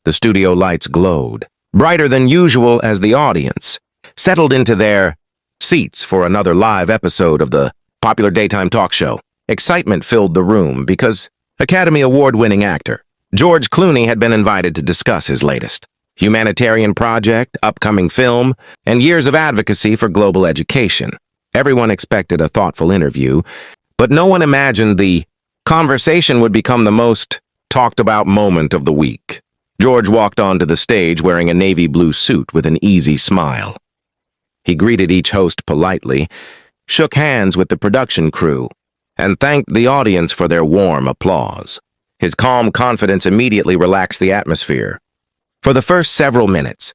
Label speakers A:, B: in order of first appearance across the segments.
A: The studio lights glowed, brighter than usual as the audience settled into their seats for another live episode of the popular daytime talk show. Excitement filled the room because Academy Award-winning actor George Clooney had been invited to discuss his latest humanitarian project, upcoming film, and years of advocacy for global education. Everyone expected a thoughtful interview, but no one imagined the conversation would become the most talked-about moment of the week. George walked onto the stage wearing a navy blue suit with an easy smile. He greeted each host politely, shook hands with the production crew, and thanked the audience for their warm applause. His calm confidence immediately relaxed the atmosphere. For the first several minutes,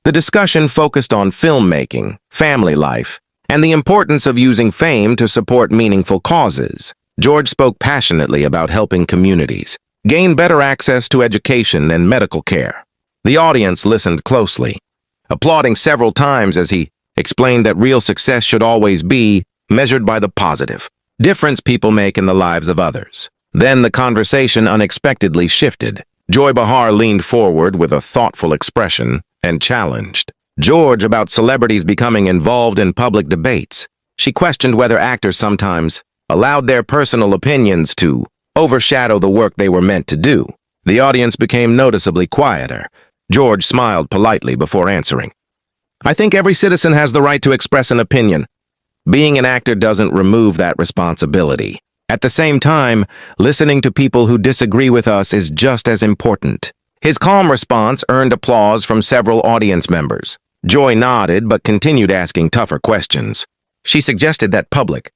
A: the discussion focused on filmmaking, family life, and the importance of using fame to support meaningful causes. George spoke passionately about helping communities gain better access to education and medical care. The audience listened closely, applauding several times as he explained that real success should always be measured by the positive difference people make in the lives of others. Then the conversation unexpectedly shifted. Joy Behar leaned forward with a thoughtful expression and challenged George about celebrities becoming involved in public debates. She questioned whether actors sometimes allowed their personal opinions to overshadow the work they were meant to do. The audience became noticeably quieter. George smiled politely before answering. "I think every citizen has the right to express an opinion. Being an actor doesn't remove that responsibility. At the same time, listening to people who disagree with us is just as important." His calm response earned applause from several audience members. Joy nodded but continued asking tougher questions. She suggested that public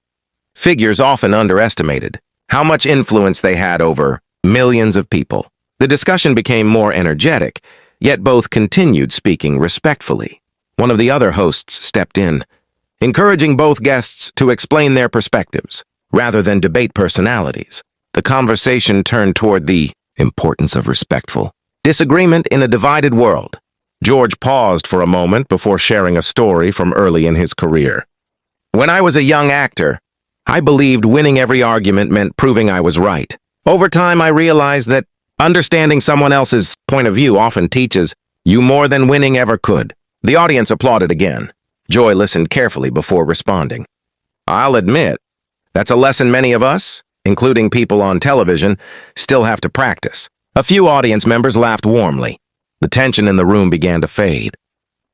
A: figures often underestimated how much influence they had over millions of people. The discussion became more energetic, yet both continued speaking respectfully. One of the other hosts stepped in, encouraging both guests to explain their perspectives rather than debate personalities. The conversation turned toward the importance of respectful disagreement in a divided world. George paused for a moment before sharing a story from early in his career. "When I was a young actor, I believed winning every argument meant proving I was right. Over time, I realized that understanding someone else's point of view often teaches you more than winning ever could." The audience applauded again. Joy listened carefully before responding. "I'll admit, that's a lesson many of us, including people on television, still have to practice." A few audience members laughed warmly. The tension in the room began to fade.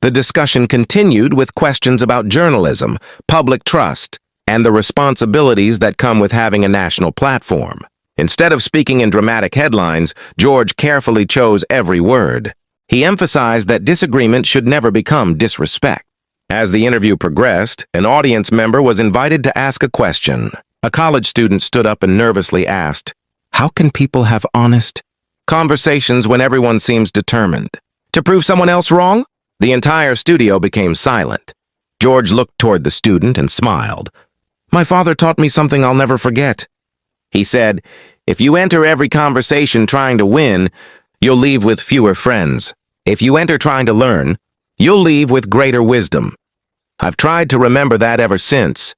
A: The discussion continued with questions about journalism, public trust, and the responsibilities that come with having a national platform. Instead of speaking in dramatic headlines, George carefully chose every word. He emphasized that disagreement should never become disrespect. As the interview progressed, an audience member was invited to ask a question. A college student stood up and nervously asked, "How can people have honest conversations when everyone seems determined to prove someone else wrong?" The entire studio became silent. George looked toward the student and smiled. "My father taught me something I'll never forget." He said, "If you enter every conversation trying to win, you'll leave with fewer friends. If you enter trying to learn, you'll leave with greater wisdom." I've tried to remember that ever since.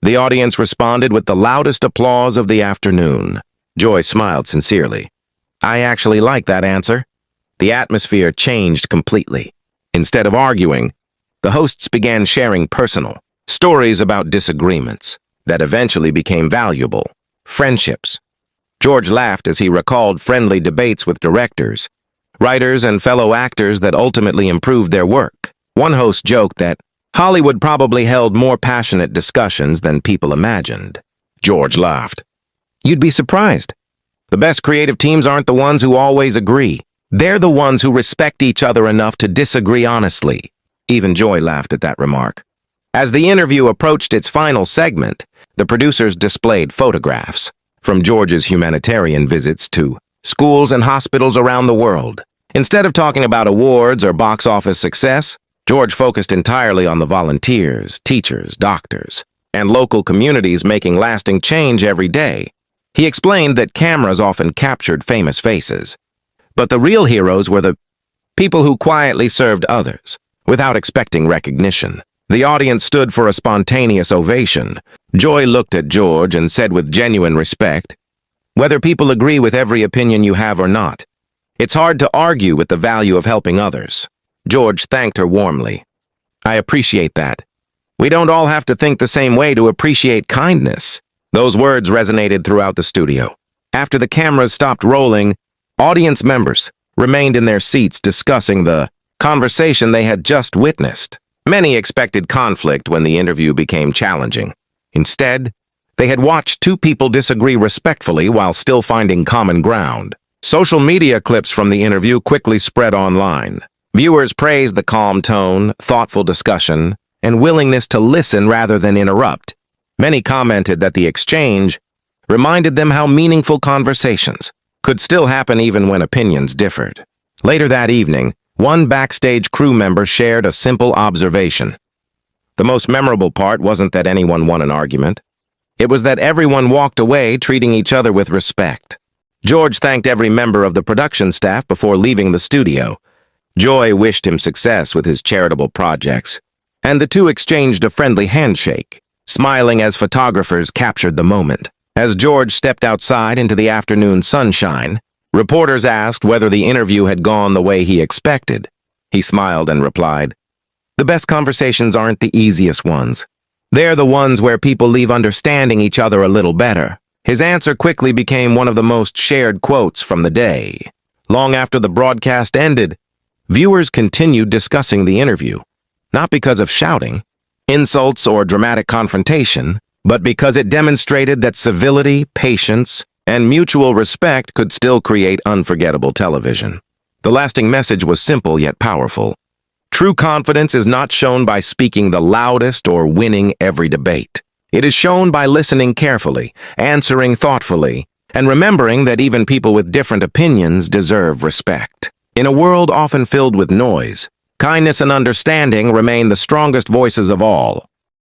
A: The audience responded with the loudest applause of the afternoon. Joy smiled sincerely. "I actually like that answer." The atmosphere changed completely. Instead of arguing, the hosts began sharing personal stories about disagreements that eventually became valuable friendships. George laughed as he recalled friendly debates with directors, writers, and fellow actors that ultimately improved their work. One host joked that Hollywood probably held more passionate discussions than people imagined. George laughed. "You'd be surprised. The best creative teams aren't the ones who always agree. They're the ones who respect each other enough to disagree honestly." Even Joy laughed at that remark. As the interview approached its final segment, the producers displayed photographs from George's humanitarian visits to schools and hospitals around the world. Instead of talking about awards or box office success, George focused entirely on the volunteers, teachers, doctors, and local communities making lasting change every day. He explained that cameras often captured famous faces, but the real heroes were the people who quietly served others without expecting recognition. The audience stood for a spontaneous ovation. Joy looked at George and said with genuine respect, "Whether people agree with every opinion you have or not, It's hard to argue with the value of helping others. George thanked her warmly. I appreciate that. We don't all have to think the same way to appreciate kindness. Those words resonated throughout the studio. After the cameras stopped rolling, audience members remained in their seats discussing the conversation they had just witnessed. Many expected conflict when the interview became challenging. Instead, they had watched two people disagree respectfully while still finding common ground. Social media clips from the interview quickly spread online. Viewers praised the calm tone, thoughtful discussion, and willingness to listen rather than interrupt. Many commented that the exchange reminded them how meaningful conversations could still happen even when opinions differed. Later that evening, one backstage crew member shared a simple observation. The most memorable part wasn't that anyone won an argument. It was that everyone walked away treating each other with respect. George thanked every member of the production staff before leaving the studio. Joy wished him success with his charitable projects, and the two exchanged a friendly handshake, smiling as photographers captured the moment. As George stepped outside into the afternoon sunshine, reporters asked whether the interview had gone the way he expected. He smiled and replied, "The best conversations aren't the easiest ones. They're the ones where people leave understanding each other a little better." His answer quickly became one of the most shared quotes from the day. Long after the broadcast ended, viewers continued discussing the interview, not because of shouting, insults, or dramatic confrontation, but because it demonstrated that civility, patience, and mutual respect could still create unforgettable television. The lasting message was simple yet powerful. True confidence is not shown by speaking the loudest or winning every debate. It is shown by listening carefully, answering thoughtfully, and remembering that even people with different opinions deserve respect. In a world often filled with noise, kindness and understanding remain the strongest voices of all.